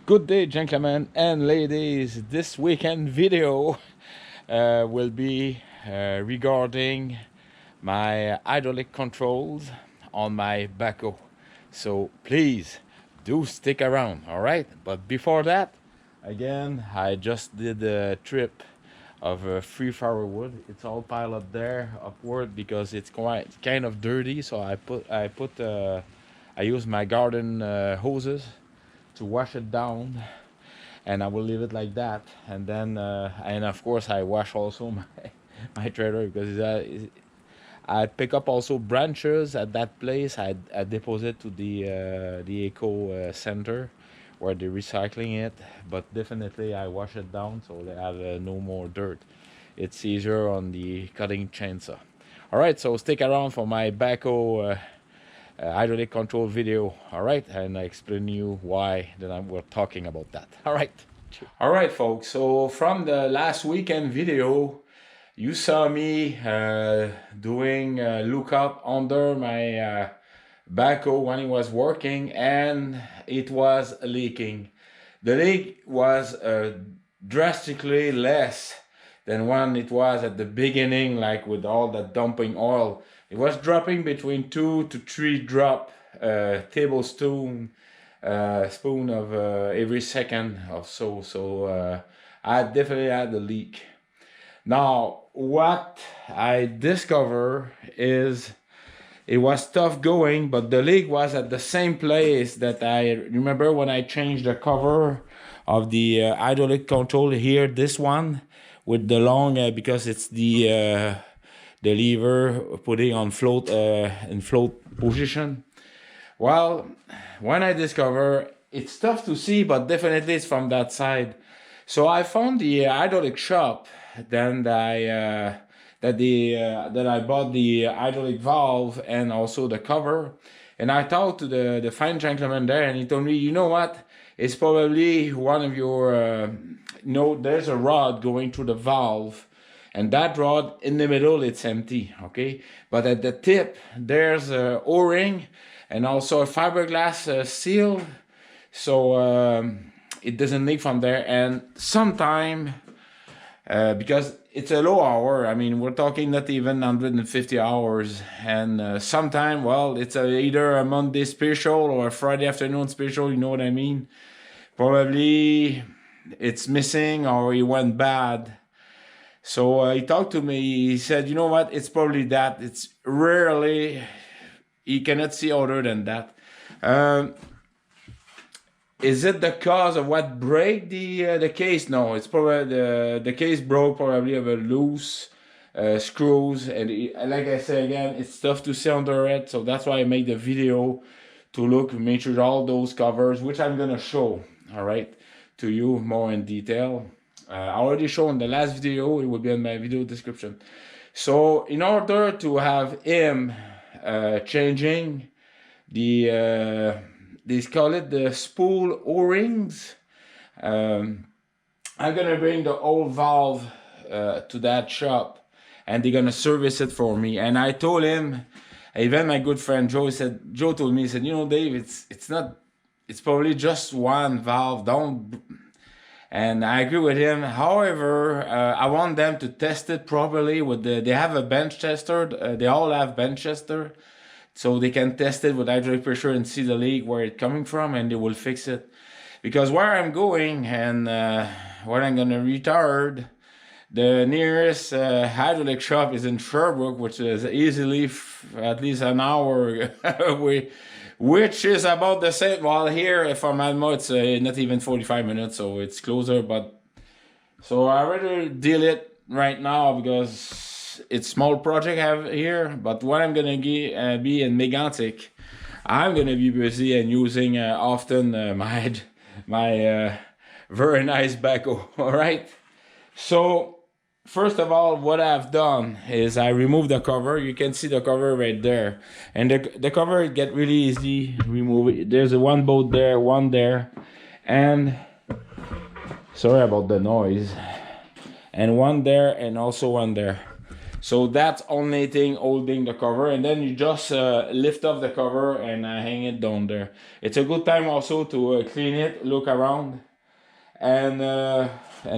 Good day, gentlemen and ladies. This weekend video will be regarding my hydraulic controls on my backhoe. So please do stick around, all right? But before that, again, I just did a trip of free firewood. It's all piled up there upward because it's quite kind of dirty. So I use my garden hoses to wash it down, and I will leave it like that. And then and of course I wash also my trailer because I pick up also branches at that place. I deposit to the eco center where they're recycling it, but definitely I wash it down so they have no more dirt. It's easier on the cutting chainsaw. All right, so stick around for my backhoe hydraulic control video. All right, and I explain you why we're talking about that. All right folks, so from the last weekend video you saw me doing lookup under my backhoe when it was working, and it was leaking. The leak was drastically less than when it was at the beginning, like with all that dumping oil. It was dropping between 2 to 3 drop tablespoon spoon of every second or so. So I definitely had a leak. Now what I discovered is it was tough going, but the leak was at the same place that I remember when I changed the cover of the hydraulic control here, this one with the long because it's the lever putting on float in float position. Well, when I discover it's tough to see, but definitely it's from that side. So I found the hydraulic shop. Then that I bought the hydraulic valve and also the cover. And I talked to the fine gentleman there, and he told me, you know what? It's probably one of your there's a rod going through the valve, and that rod in the middle it's empty, okay, but at the tip there's a o-ring and also a fiberglass seal, so it doesn't leak from there. And sometime because it's a low hour, I mean we're talking not even 150 hours, and sometime, well, it's either a Monday special or a Friday afternoon special, you know what I mean, probably it's missing or it went bad. So he talked to me, he said, you know what, it's probably that. It's rarely, you cannot see other than that. Is it the cause of what break the case? No, it's probably the case broke probably of a loose screws. And like I said again, it's tough to see under it. So that's why I made the video to make sure all those covers, which I'm gonna show, all right, to you more in detail. I already shown the last video, it will be in my video description. So in order to have him changing the they call it the spool o-rings, I'm gonna bring the old valve to that shop, and they're gonna service it for me. And I told him, even my good friend Joe told me, he said, you know, Dave, it's probably just one valve, and I agree with him. However, I want them to test it properly with they have a bench tester. They all have bench tester, so they can test it with hydraulic pressure and see the leak, where it's coming from, and they will fix it. Because where I'm going and where I'm gonna retard, the nearest hydraulic shop is in Sherbrooke, which is easily at least an hour away. Which is about the same. Well, here from Alma, it's not even 45 minutes, so it's closer. But so I rather deal it right now because it's small project I have here. But when I'm gonna be in Megantic, I'm gonna be busy and using often my very nice backhoe. All right. So first of all, what I've done is I removed the cover. You can see the cover right there, and the cover get really easy remove. There's one bolt there, one there, and sorry about the noise, and one there and also one there. So that's only thing holding the cover, and then you just lift up the cover and hang it down there. It's a good time also to clean it, look around, and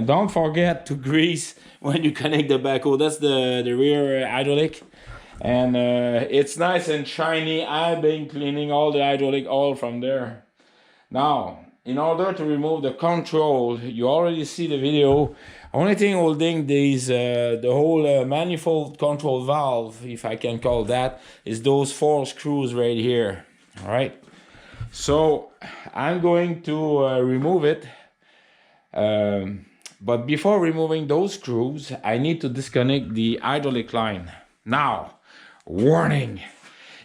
don't forget to grease when you connect the backhoe. That's the rear hydraulic, and it's nice and shiny. I've been cleaning all the hydraulic oil from there. Now, in order to remove the control, you already see the video. Only thing holding these, the whole manifold control valve, if I can call that, is those 4 screws right here. All right. So I'm going to remove it. But before removing those screws, I need to disconnect the hydraulic line. Now, warning.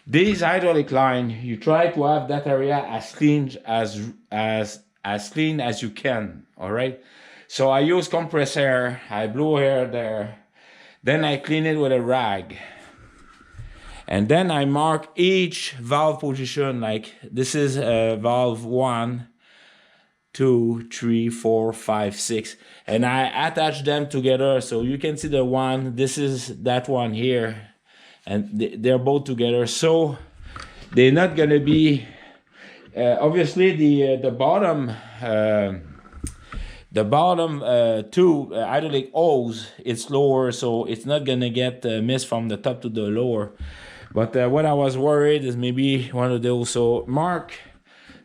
This hydraulic line, you try to have that area as clean as clean as you can. All right. So I use compressed air. I blow air there. Then I clean it with a rag. And then I mark each valve position. Like this is valve 1, 2, 3, 4, 5, 6, and I attach them together. So you can see the one. This is that one here. And they're both together, so they're not gonna be obviously the bottom two hydraulic hose, it's lower, so it's not gonna get missed from the top to the lower. But what I was worried is maybe one of those. So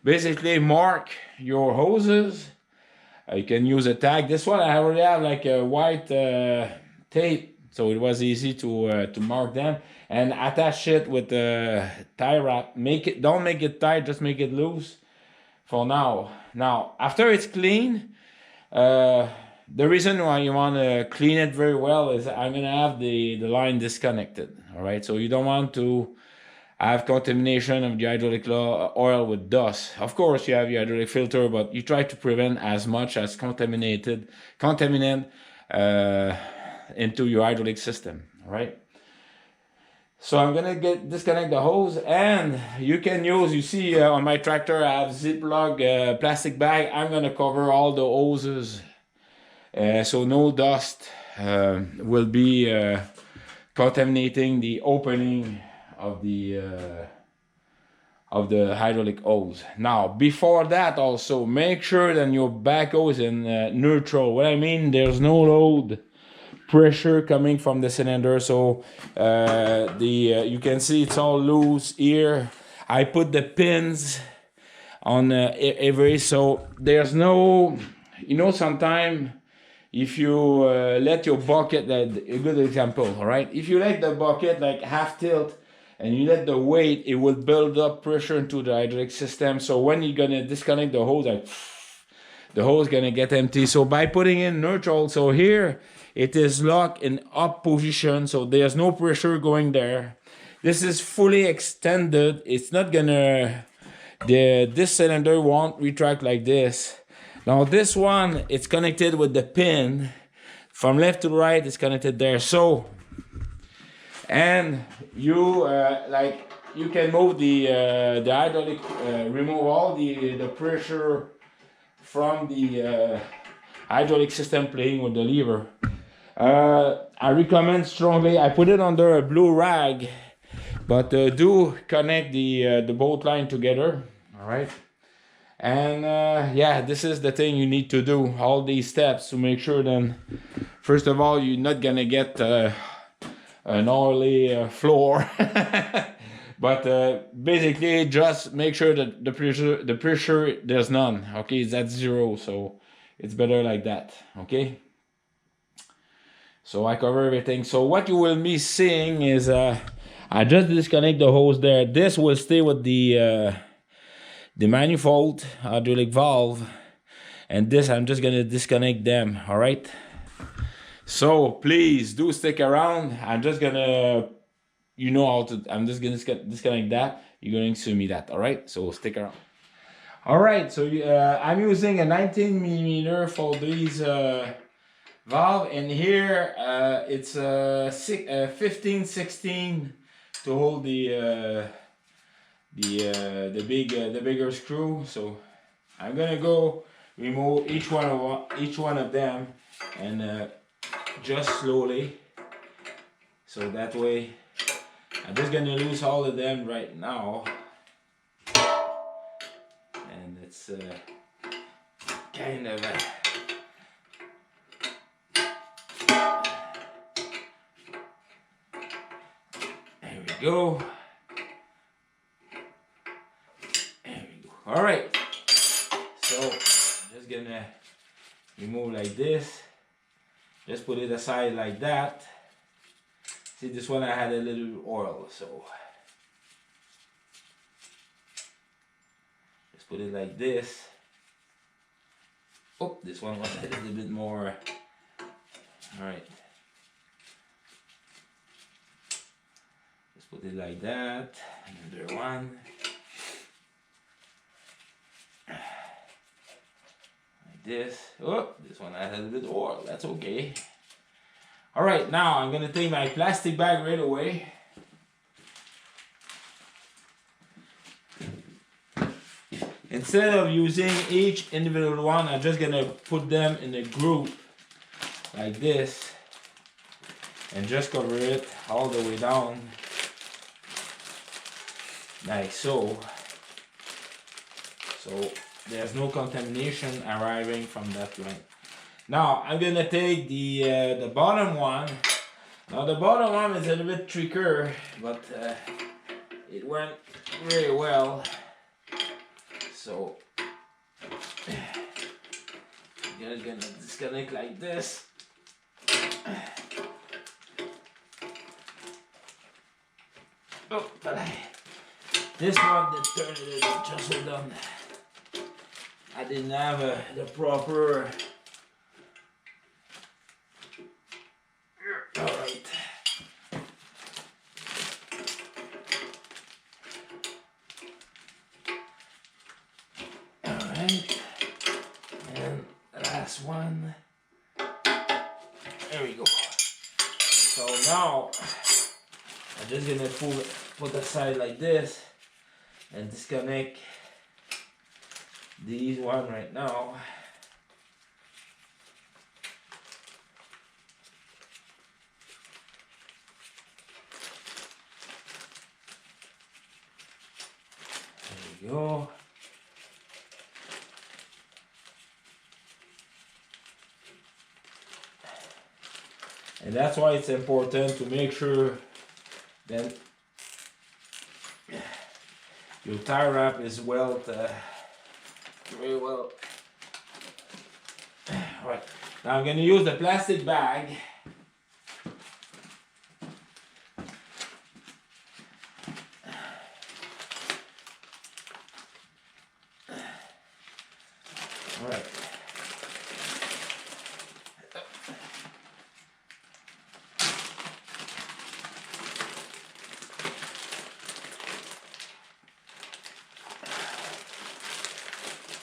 basically mark your hoses. You can use a tag. This one I already have like a white tape, so it was easy to mark them and attach it with a tie wrap. Don't make it tight, just make it loose for now. Now, after it's clean, the reason why you want to clean it very well is I'm gonna have the line disconnected. All right, so you don't want to have contamination of the hydraulic oil with dust. Of course, you have your hydraulic filter, but you try to prevent as much as contaminant into your hydraulic system. All right. So I'm gonna disconnect the hose, and you can use. You see on my tractor, I have Ziploc plastic bag. I'm gonna cover all the hoses, so no dust will be contaminating the opening of the hydraulic hose. Now, before that, also make sure that your backhoe is in neutral. What I mean, there's no load pressure coming from the cylinder, so you can see it's all loose here. I put the pins on every, so there's no, sometimes if you let your bucket, a good example, all right, if you let the bucket like half tilt and you let the weight, it will build up pressure into the hydraulic system. So when you're gonna disconnect the hose, like the hose gonna get empty. So by putting in neutral, so here it is locked in up position, so there's no pressure going there. This is fully extended. It's not gonna, this cylinder won't retract like this. Now this one, it's connected with the pin from left to right. It's connected there. So, and you you can move the hydraulic, remove all the pressure from the hydraulic system playing with the lever. I recommend strongly, I put it under a blue rag, but do connect the both line together. All right. And yeah, this is the thing you need to do, all these steps to make sure then, first of all, you're not gonna get an oily floor. But basically just make sure that the pressure there's none. Okay, it's at 0, so it's better like that. Okay, so I cover everything. So what you will be seeing is I just disconnect the hose there. This will stay with the manifold hydraulic valve, and this I'm just gonna disconnect them. All right, so please do stick around. I'm just gonna, how to, I'm just gonna disconnect that. You're going to see me that. All right, so stick around. All right, so I'm using a 19mm for these valve, and here it's 15-16 to hold the bigger screw. So I'm gonna go remove each one of them, and just slowly. So that way, I'm just gonna lose all of them right now. And it's kind of there we go. There we go. All right. So I'm just gonna remove like this. Just put it aside like that. See, this one I had a little oil, so just put it like this. Oh, this one was a little bit more. All right. Just put it like that. Another one. Like this. Oh, this one had a little bit of oil. That's okay. All right, now I'm gonna take my plastic bag right away. Instead of using each individual one, I'm just gonna put them in a group like this and just cover it all the way down like so. So there's no contamination arriving from that line. Now I'm gonna take the bottom one. Now the bottom one is a little bit trickier, but it went very well. So I'm just gonna disconnect like this. Oh, but this one, the turn it just so done. I didn't have the proper. All right. Alright, and the last one. There we go. So now I'm just gonna put aside like this and disconnect these one right now. There we go. And that's why it's important to make sure that your tie wrap is very well. Right. Now I'm going to use the plastic bag. All right.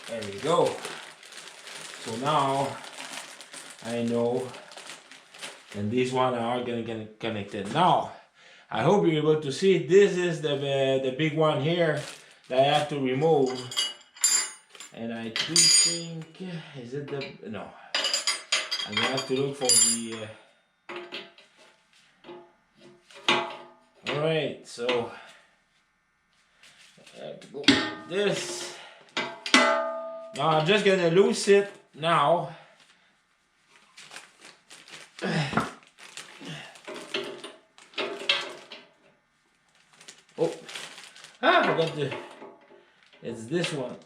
There we go. So now I know, and these one are gonna get connected. Now I hope you're able to see. This is the big one here that I have to remove, and I do think is it the no. I'm gonna have to look for the. All right, so I have to go with this. Now I'm just gonna loose it now. Oh, I forgot the. It's this one.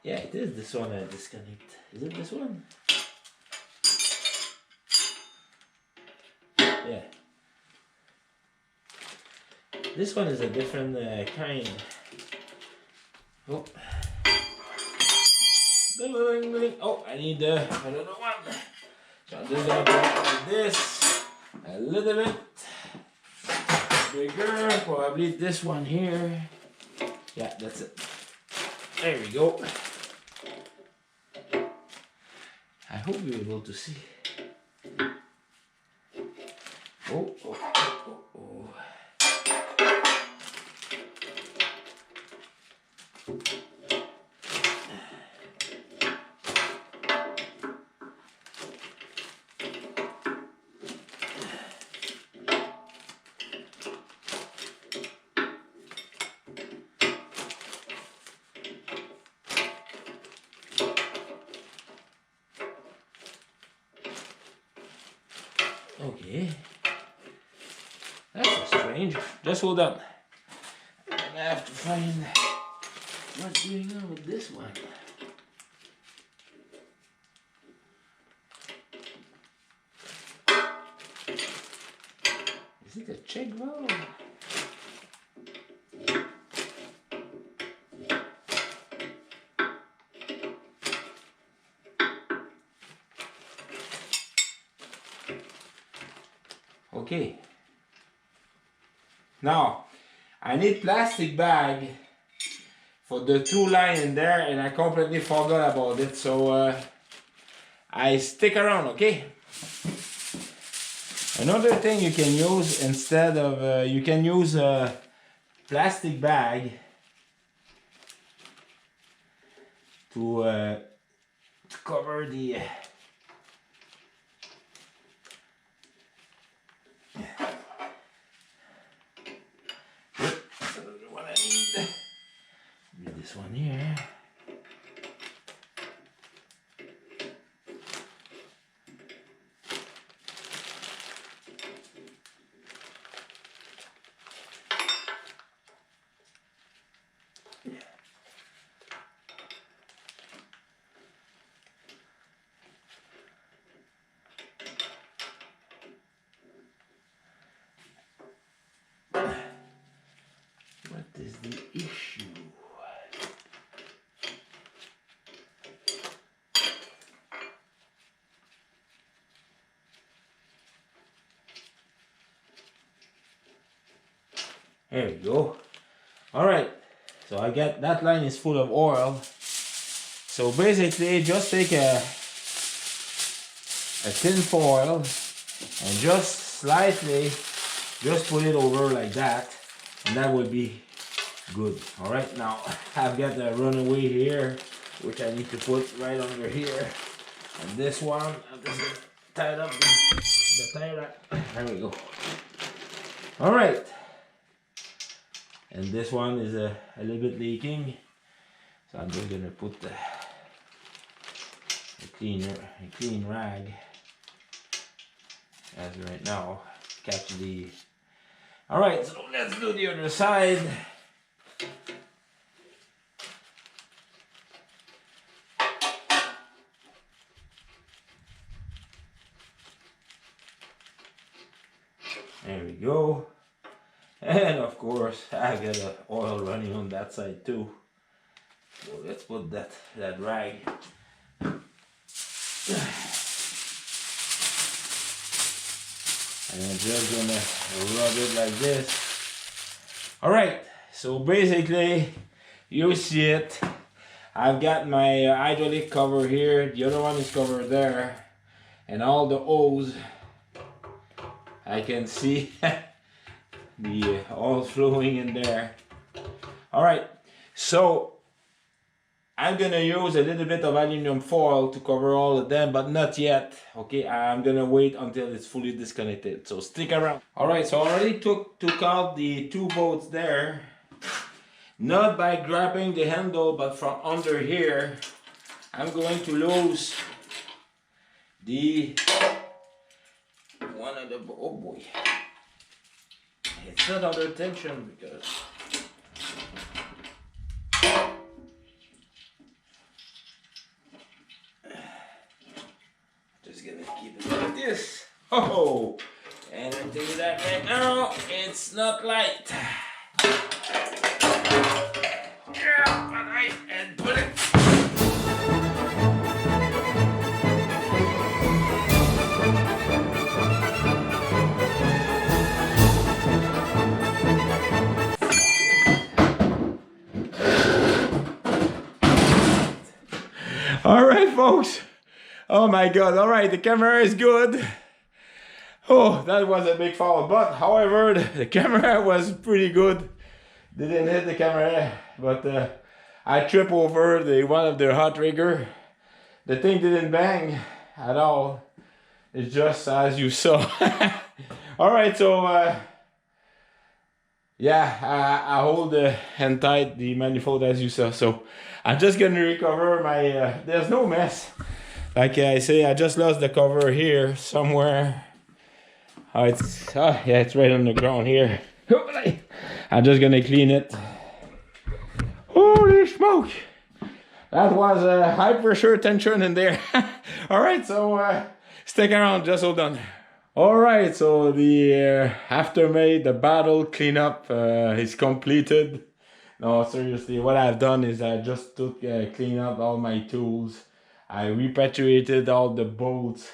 Yeah, it is this one I disconnect. Is it this one? Yeah. This one is a different kind. Oh. Oh, I need another one. So I'm just gonna put it like this. A little bit bigger. Probably this one here. Yeah, that's it. There we go. I hope you're able to see. Oh, oh, oh, oh. Okay. That's strange. Just hold on. I'm gonna have to find what's going on with this one. Is it a check valve? Okay. Now, I need plastic bag for the two line in there, and I completely forgot about it. So I stick around, okay? Another thing you can use instead of you can use a plastic bag to cover the what I need. Maybe this one here. What is the issue? There we go. All right, so I get that line is full of oil. So basically just take a tin foil and just slightly just put it over like that, and that will be good. All right, now I've got the runaway here, which I need to put right under here, and this one I'm just gonna tie it up the tie wrap. There we go. All right, and this one is a little bit leaking, so I'm just gonna put a clean rag as right now catch the. All right, so let's do the other side. There we go. And of course, I got the oil running on that side too. So let's put that rag. And I'm just gonna rub it like this. All right, so basically, you see it. I've got my hydraulic cover here. The other one is covered there, and all the hose. I can see the oil flowing in there. All right, so I'm gonna use a little bit of aluminum foil to cover all of them, but not yet. Okay, I'm gonna wait until it's fully disconnected, so stick around. All right, so I already took out the two bolts there, not by grabbing the handle, but from under here. I'm going to lose the one of the, oh boy, it's not under tension because just gonna keep it like this. Oh, and I tell you that right now, it's not light. Grab a knife and put it. All right, folks. Oh my God. All right, the camera is good. Oh, that was a big fall, but however, the camera was pretty good. Didn't hit the camera, but I tripped over one of the hot rigger. The thing didn't bang at all. It's just as you saw. All right, so yeah, I hold hand tight the manifold as you saw. So I'm just gonna recover my. There's no mess. Like I say, I just lost the cover here somewhere. Oh, yeah, it's right on the ground here. I'm just gonna clean it. Holy smoke! That was a high pressure tension in there. All right, so stick around, just hold on. All right, so the aftermath, the battle cleanup is completed. No, seriously, what I've done is I just clean up all my tools. I repatriated all the bolts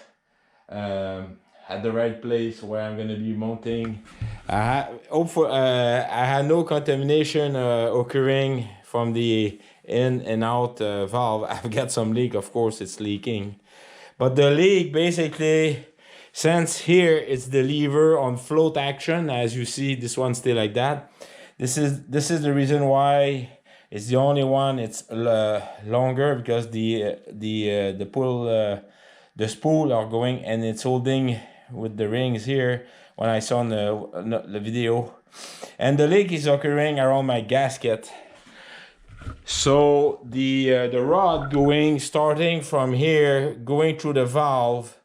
at the right place where I'm gonna be mounting. I had no contamination occurring from the in and out valve. I've got some leak, of course it's leaking, but the leak basically, since here it's the lever on float action, as you see, this one's still like that. This is the reason why it's the only one it's longer, because the pull the spool are going and it's holding with the rings here when I saw the video, and the leak is occurring around my gasket. So the rod starting from here, going through the valve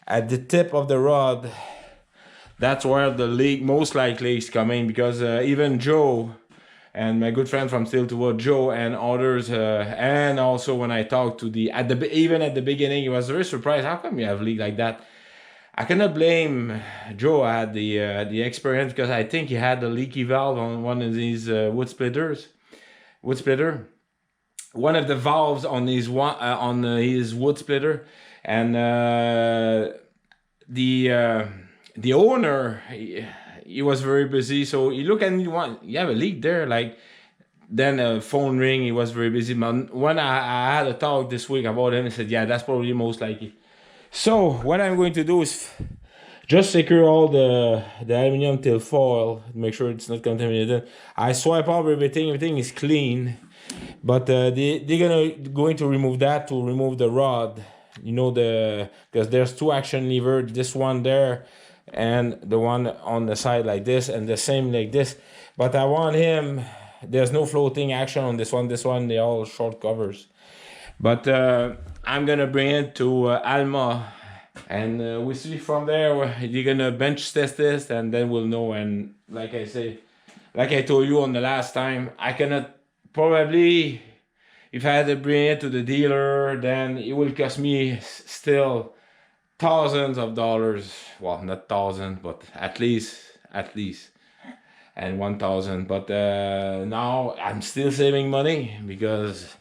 at the tip of the rod, that's where the leak most likely is coming, because even Joe and my good friend from Steel to Wood, Joe, and others, and also when I talked to even at the beginning, he was very surprised. How come you have leak like that? I cannot blame Joe. I had the experience, because I think he had a leaky valve on one of these wood splitter. One of the valves on his wood splitter, and the owner, he was very busy, so he looked at me, you have a leak there, like, then a phone ring, he was very busy. But when I had a talk this week about him, he said, yeah, that's probably most likely. So what I'm going to do is just secure all the aluminum till foil, make sure it's not contaminated. I swipe off everything is clean, but they're going to remove that, to remove the rod, you know, because there's two action lever, this one there and the one on the side like this, and the same like this. But I want him, there's no floating action on this one, they're all short covers. But I'm gonna bring it to Alma, and we see from there, you're gonna bench test this, and then we'll know. And like I told you on the last time, I cannot, probably, if I had to bring it to the dealer, then it will cost me still thousands of dollars. Well, not thousands, but at least and 1,000. But now I'm still saving money, because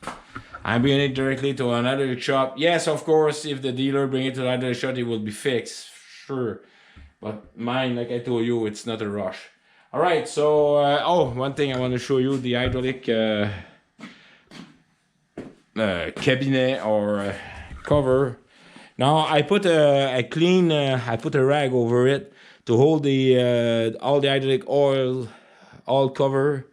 I'm bringing it directly to another shop. Yes, of course, if the dealer bring it to another shop, it will be fixed, sure. But mine, like I told you, it's not a rush. All right, so one thing I want to show you, the hydraulic cabinet or cover. Now I put I put a rag over it to hold the all the hydraulic oil, all cover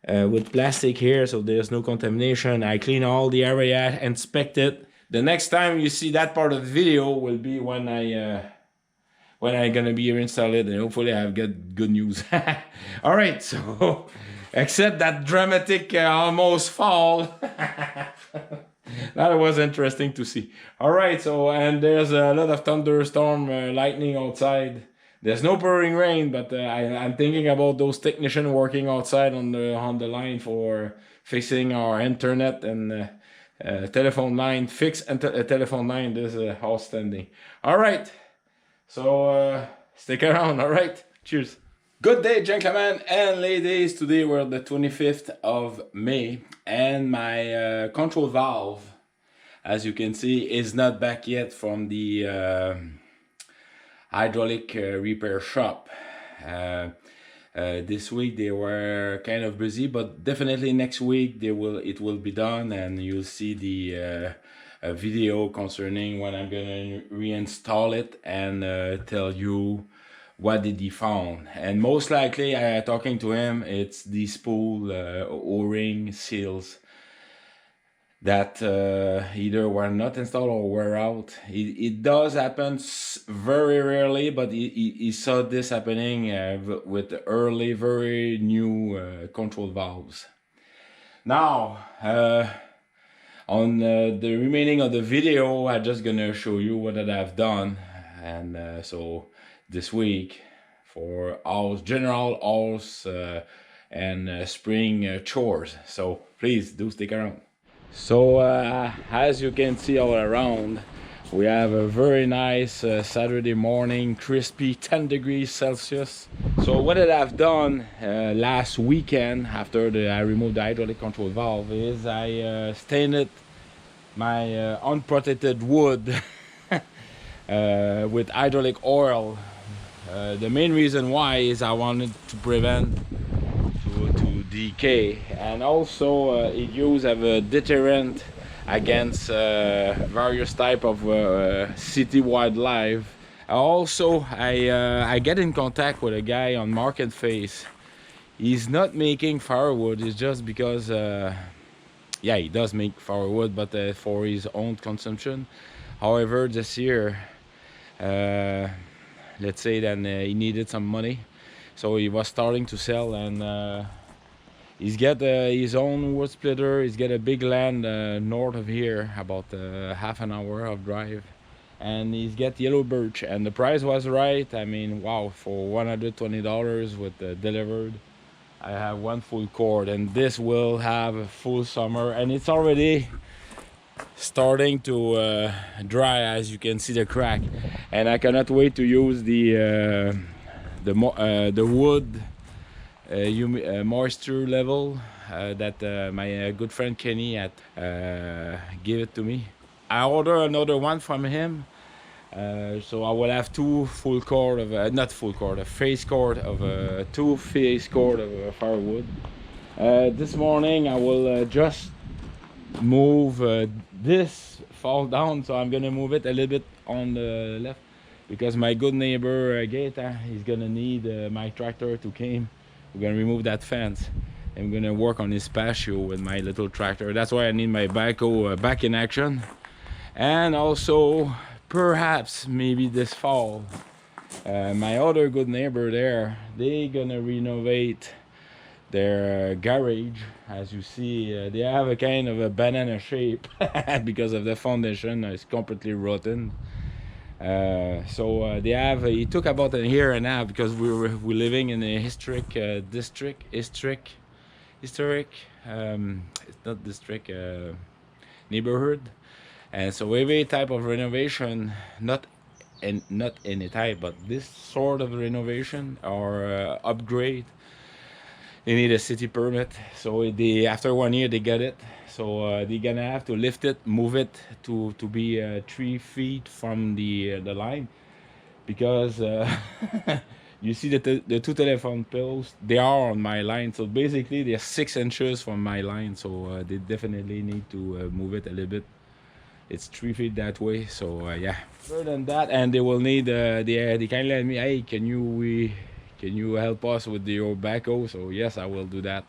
with plastic here, so there's no contamination. I clean all the area, inspect it. The next time you see that part of the video will be when I'm gonna be install it, and hopefully I've got good news. All right, so except that dramatic almost fall. That was interesting to see. All right, so, and there's a lot of thunderstorm, lightning outside. There's no pouring rain, but I'm thinking about those technicians working outside on the line for fixing our internet and telephone line. Fix a telephone line. This is outstanding. All right, so stick around. All right, cheers. Good day, gentlemen and ladies. Today we're the 25th of May, and my control valve, as you can see, is not back yet from the hydraulic repair shop. This week they were kind of busy, but definitely next week it will be done, and you'll see the video concerning when I'm gonna reinstall it and tell you what did he found. And most likely, talking to him, it's the spool o-ring seals that either were not installed or were out. It does happen very rarely, but he saw this happening with the early, very new control valves. Now, on the remaining of the video, I'm just gonna show you what I've done. and so this week for all general house and spring chores. So please do stick around. So as you can see all around, we have a very nice Saturday morning, crispy 10 degrees Celsius. So what I've done last weekend after I removed the hydraulic control valve is I stained my unprotected wood with hydraulic oil. The main reason why is I wanted to prevent to decay, and also it used as a deterrent against various type of city wildlife. Also, I get in contact with a guy on Market Face. He's not making firewood. It's just because yeah, he does make firewood, but for his own consumption. However, this year, let's say that he needed some money, so he was starting to sell, and he's got his own wood splitter. He's got a big land north of here, about half an hour of drive, and he's got yellow birch, and the price was right. I mean, wow, for $120 with delivered, I have one full cord, and this will have a full summer, and it's already starting to dry, as you can see the crack, and I cannot wait to use the wood moisture level that my good friend Kenny had gave it to me. I ordered another one from him, so I will have two full cord of not full cord, a face cord of two face cord of firewood. This morning I will just move this fall down, so I'm gonna move it a little bit on the left, because my good neighbor Gaeta is gonna need my tractor to come. We're gonna remove that fence, and we're gonna work on his patio with my little tractor. That's why I need my backhoe back in action. And also, perhaps maybe this fall, my other good neighbor there, they gonna renovate their garage. As you see, they have a kind of a banana shape because of the foundation is completely rotten. So they have he took about a year and a half, because we're living in a historic district, it's not district, neighborhood, and so every type of renovation, not any type, but this sort of renovation or upgrade, they need a city permit. So they, after 1 year, they get it. So they're gonna have to lift it, move it to be 3 feet from the line, because you see the two telephone poles, they are on my line. So basically they're 6 inches from my line. So they definitely need to move it a little bit. It's 3 feet that way. So yeah, further than that, and they will need they kindly let me, hey, can you help us with your backhoe? So yes, I will do that.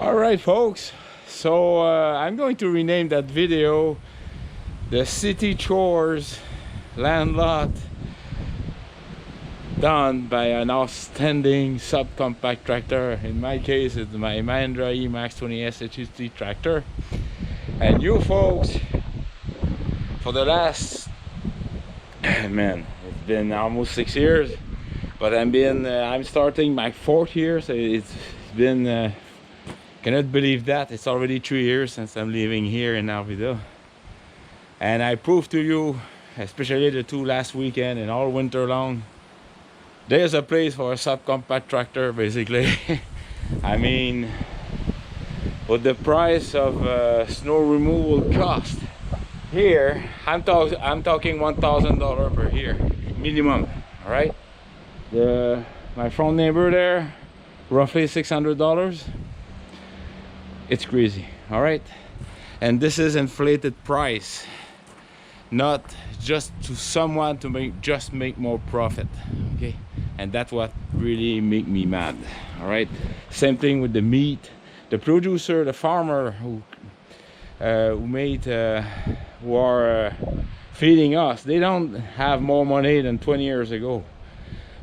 Alright folks, so I'm going to rename that video the City Chores Land Lot done by an outstanding subcompact tractor. In my case it's my Mahindra eMax 20s tractor. And you folks, for the last man, it's been almost 6 years, but I'm starting my 4th year, so it's been cannot believe that it's already 3 years since I'm living here in Arvida. And I proved to you, especially the 2 last weekend and all winter long, there's a place for a subcompact tractor basically. I mean, with the price of snow removal cost here, I'm talking $1,000 per year minimum. All right, my front neighbor there, roughly $600. It's crazy. All right, and this is inflated price, not just to someone to make more profit. Okay, and that's what really make me mad. All right, same thing with the meat. The producer, the farmer who are feeding us, they don't have more money than 20 years ago.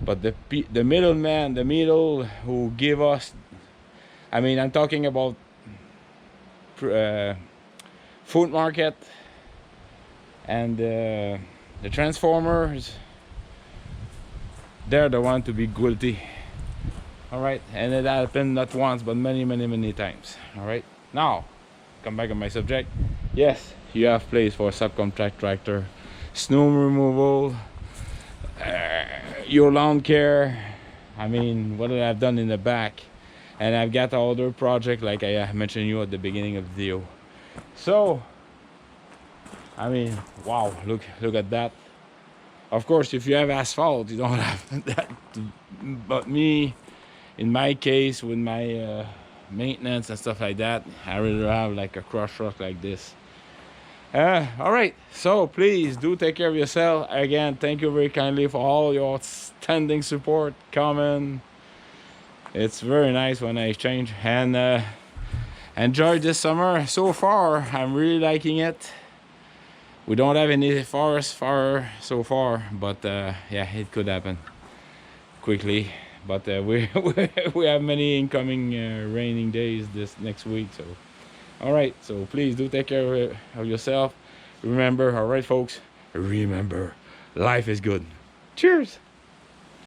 But the middleman, the middle who give us, I mean, I'm talking about food market and the transformers, they're the one to be guilty. All right, and it happened not once but many times. All right, now come back on my subject. Yes, you have place for a subcontract tractor, snow removal, your lawn care. I mean, what I've done in the back, and I've got other project like I mentioned you at the beginning of the video. So I mean, wow, look at that. Of course, if you have asphalt, you don't have that. But me, in my case, with my maintenance and stuff like that, I rather have like a crush truck like this. All right, so please do take care of yourself. Again, thank you very kindly for all your outstanding support, comment. It's very nice when I exchange. And enjoyed this summer so far. I'm really liking it. We don't have any forest fire so far, but yeah, it could happen quickly. But we have many incoming raining days this next week. So, all right. So please do take care of yourself. Remember, all right, folks. Remember, life is good. Cheers.